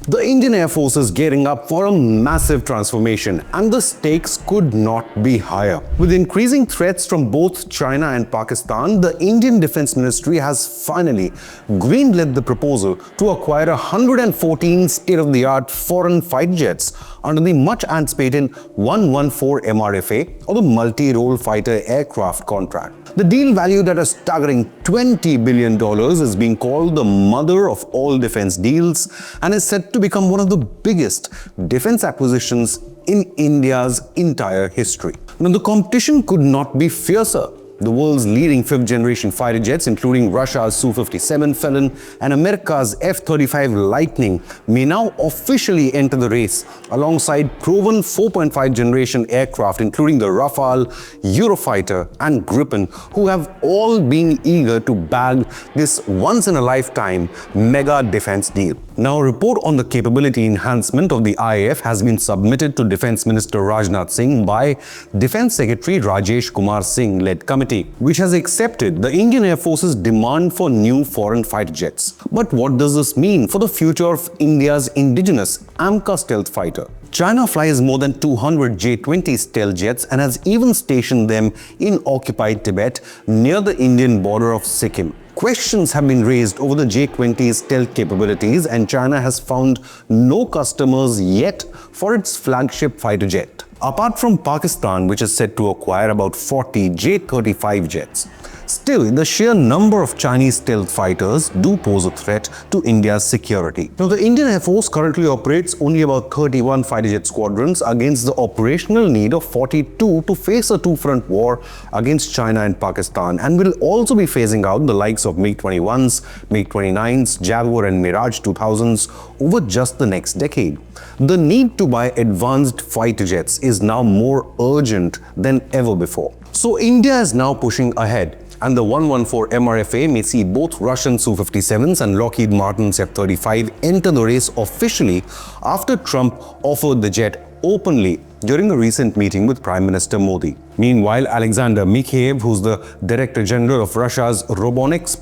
The Indian Air Force is gearing up for a massive transformation, and the stakes could not be higher. With increasing threats from both China and Pakistan, the Indian Defence Ministry has finally greenlit the proposal to acquire 114 state-of-the-art foreign fighter jets under the much-anticipated 114 MRFA, or the Multi-Role Fighter Aircraft contract. The deal, valued at a staggering $20 billion, is being called the mother of all defense deals and is set to become one of the biggest defense acquisitions in India's entire history. Now, the competition could not be fiercer. The world's leading fifth-generation fighter jets, including Russia's Su-57 Felon and America's F-35 Lightning, may now officially enter the race alongside proven 4.5-generation aircraft, including the Rafale, Eurofighter and Gripen, who have all been eager to bag this once-in-a-lifetime mega defense deal. Now, a report on the capability enhancement of the IAF has been submitted to Defense Minister Rajnath Singh by Defense Secretary Rajesh Kumar Singh-led committee, which has accepted the Indian Air Force's demand for new foreign fighter jets. But what does this mean for the future of India's indigenous AMCA stealth fighter? China flies more than 200 J-20 stealth jets and has even stationed them in occupied Tibet near the Indian border of Sikkim. Questions have been raised over the J-20's stealth capabilities, and China has found no customers yet for its flagship fighter jet. Apart from Pakistan, which is set to acquire about 40 J-35 jets. Still, the sheer number of Chinese stealth fighters do pose a threat to India's security. Now, the Indian Air Force currently operates only about 31 fighter jet squadrons against the operational need of 42 to face a two-front war against China and Pakistan, and will also be phasing out the likes of MiG-21s, MiG-29s, Jaguar and Mirage 2000s over just the next decade. The need to buy advanced fighter jets is now more urgent than ever before. So India is now pushing ahead, and the 114 MRFA may see both Russian Su-57s and Lockheed Martin's F-35 enter the race officially after Trump offered the jet openly during a recent meeting with Prime Minister Modi. Meanwhile, Alexander Mikheyev, who's the Director General of Russia's Robonex,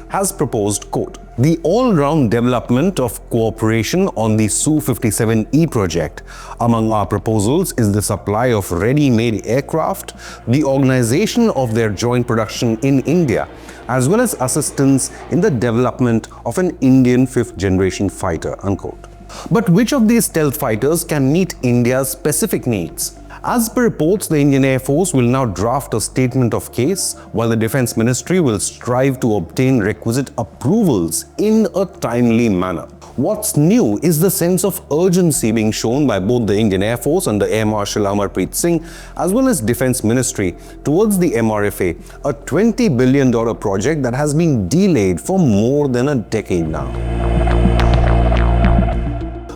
has proposed, quote, "The all-round development of cooperation on the Su-57E project. Among our proposals is the supply of ready-made aircraft, the organization of their joint production in India, as well as assistance in the development of an Indian fifth-generation fighter," unquote. But which of these stealth fighters can meet India's specific needs? As per reports, the Indian Air Force will now draft a statement of case, while the Defense Ministry will strive to obtain requisite approvals in a timely manner. What's new is the sense of urgency being shown by both the Indian Air Force under Air Marshal Amarpreet Singh as well as Defense Ministry towards the MRFA, a $20 billion project that has been delayed for more than a decade now.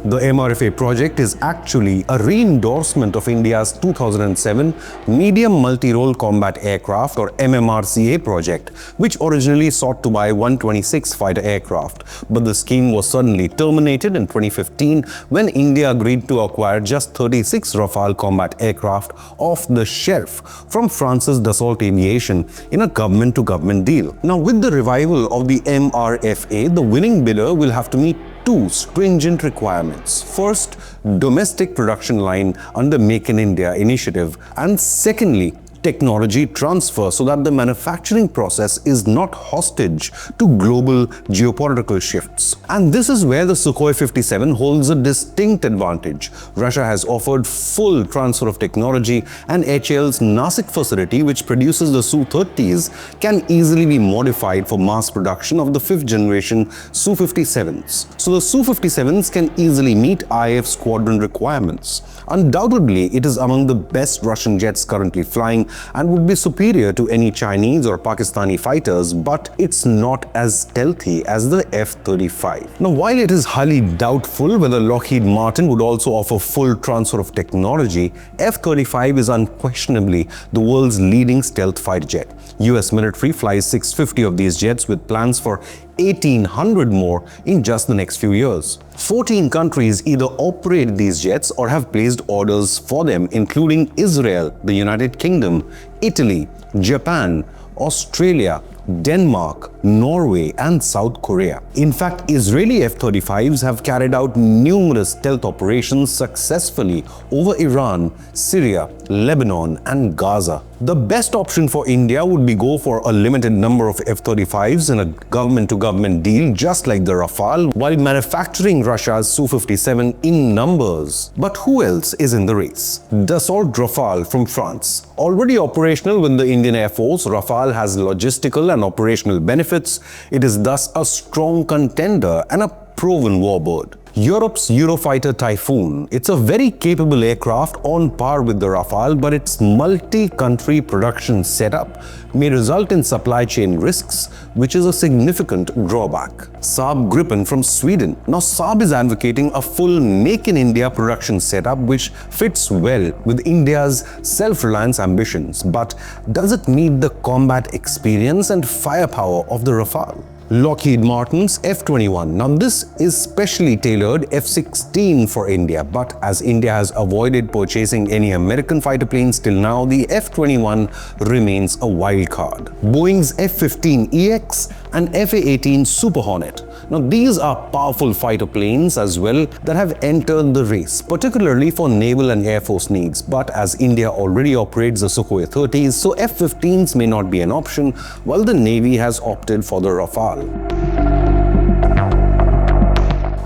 The MRFA project is actually a re-endorsement of India's 2007 Medium Multi-Role Combat Aircraft, or MMRCA project, which originally sought to buy 126 fighter aircraft. But the scheme was suddenly terminated in 2015 when India agreed to acquire just 36 Rafale combat aircraft off the shelf from France's Dassault Aviation in a government-to-government deal. Now, with the revival of the MRFA, the winning bidder will have to meet two stringent requirements. First, domestic production line under Make in India initiative, and secondly, technology transfer so that the manufacturing process is not hostage to global geopolitical shifts. And this is where the Sukhoi 57 holds a distinct advantage. Russia has offered full transfer of technology, and HAL's Nasik facility, which produces the Su-30s, can easily be modified for mass production of the fifth generation Su-57s. So the Su-57s can easily meet IAF squadron requirements. Undoubtedly, it is among the best Russian jets currently flying and would be superior to any Chinese or Pakistani fighters, but it's not as stealthy as the F-35. Now, while it is highly doubtful whether Lockheed Martin would also offer full transfer of technology, F-35 is unquestionably the world's leading stealth fighter jet. US military flies 650 of these jets with plans for 1,800 more in just the next few years. 14 countries either operate these jets or have placed orders for them, including Israel, the United Kingdom, Italy, Japan, Australia, Denmark, Norway, and South Korea. In fact, Israeli F-35s have carried out numerous stealth operations successfully over Iran, Syria, Lebanon, and Gaza. The best option for India would be go for a limited number of F-35s in a government-to-government deal just like the Rafale, while manufacturing Russia's Su-57 in numbers. But who else is in the race? Dassault Rafale from France. Already operational with the Indian Air Force, Rafale has logistical and operational benefits. It is thus a strong contender and a proven warbird. Europe's Eurofighter Typhoon. It's a very capable aircraft on par with the Rafale, but its multi-country production setup may result in supply chain risks, which is a significant drawback. Saab Gripen from Sweden. Now, Saab is advocating a full Make in India production setup which fits well with India's self-reliance ambitions. But does it meet the combat experience and firepower of the Rafale? Lockheed Martin's F-21. Now this is specially tailored F-16 for India, but as India has avoided purchasing any American fighter planes till now, the F-21 remains a wild card. Boeing's F-15EX and F-A-18 Super Hornet. Now these are powerful fighter planes as well that have entered the race, particularly for naval and air force needs. But as India already operates the Sukhoi 30s, so F-15s may not be an option, while the Navy has opted for the Rafale.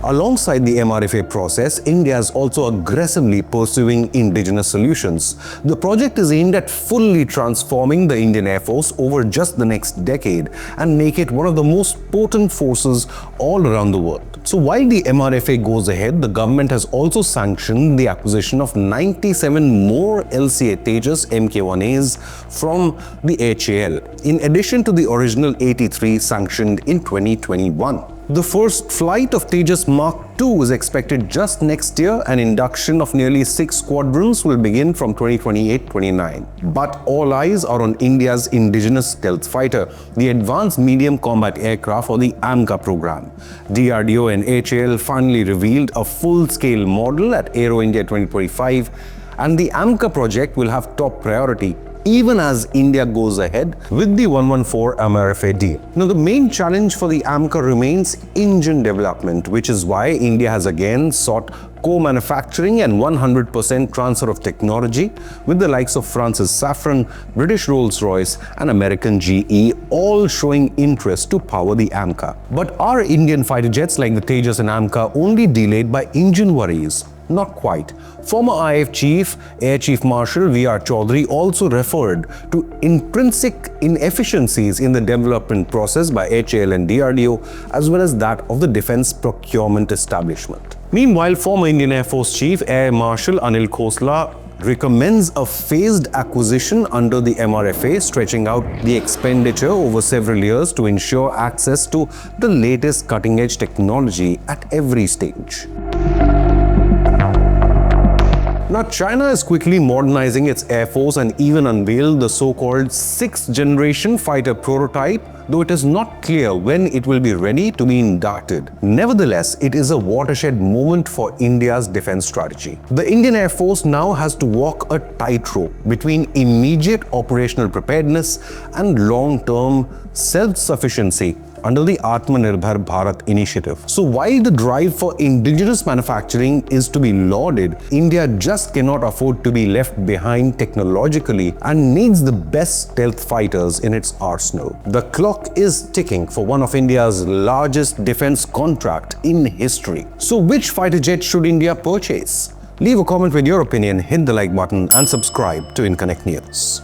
Alongside the MRFA process, India is also aggressively pursuing indigenous solutions. The project is aimed at fully transforming the Indian Air Force over just the next decade and make it one of the most potent forces all around the world. So while the MRFA goes ahead, the government has also sanctioned the acquisition of 97 more LCA Tejas Mk1As from the HAL, in addition to the original 83 sanctioned in 2021. The first flight of Tejas Mark II is expected just next year, and induction of nearly 6 squadrons will begin from 2028-29. But all eyes are on India's indigenous stealth fighter, the Advanced Medium Combat Aircraft or the AMCA program. DRDO and HAL finally revealed a full-scale model at Aero India 2025, and the AMCA project will have top priority even as India goes ahead with the 114 MRFA deal. Now, the main challenge for the AMCA remains engine development, which is why India has again sought co-manufacturing and 100% transfer of technology with the likes of France's Safran, British Rolls-Royce and American GE, all showing interest to power the AMCA. But are Indian fighter jets like the Tejas and AMCA only delayed by engine worries? Not quite. Former IF Chief, Air Chief Marshal V.R. Chaudhary also referred to intrinsic inefficiencies in the development process by HAL and DRDO, as well as that of the defense procurement establishment. Meanwhile, former Indian Air Force Chief Air Marshal Anil Khosla recommends a phased acquisition under the MRFA, stretching out the expenditure over several years to ensure access to the latest cutting-edge technology at every stage. Now, China is quickly modernizing its air force and even unveiled the so-called 6th generation fighter prototype, though it is not clear when it will be ready to be inducted. Nevertheless, it is a watershed moment for India's defense strategy. The Indian Air Force now has to walk a tightrope between immediate operational preparedness and long-term self-sufficiency under the Atmanirbhar Bharat initiative. So while the drive for indigenous manufacturing is to be lauded, India just cannot afford to be left behind technologically and needs the best stealth fighters in its arsenal. The clock is ticking for one of India's largest defense contract in history. So which fighter jet should India purchase? Leave a comment with your opinion, hit the like button and subscribe to Inconnect News.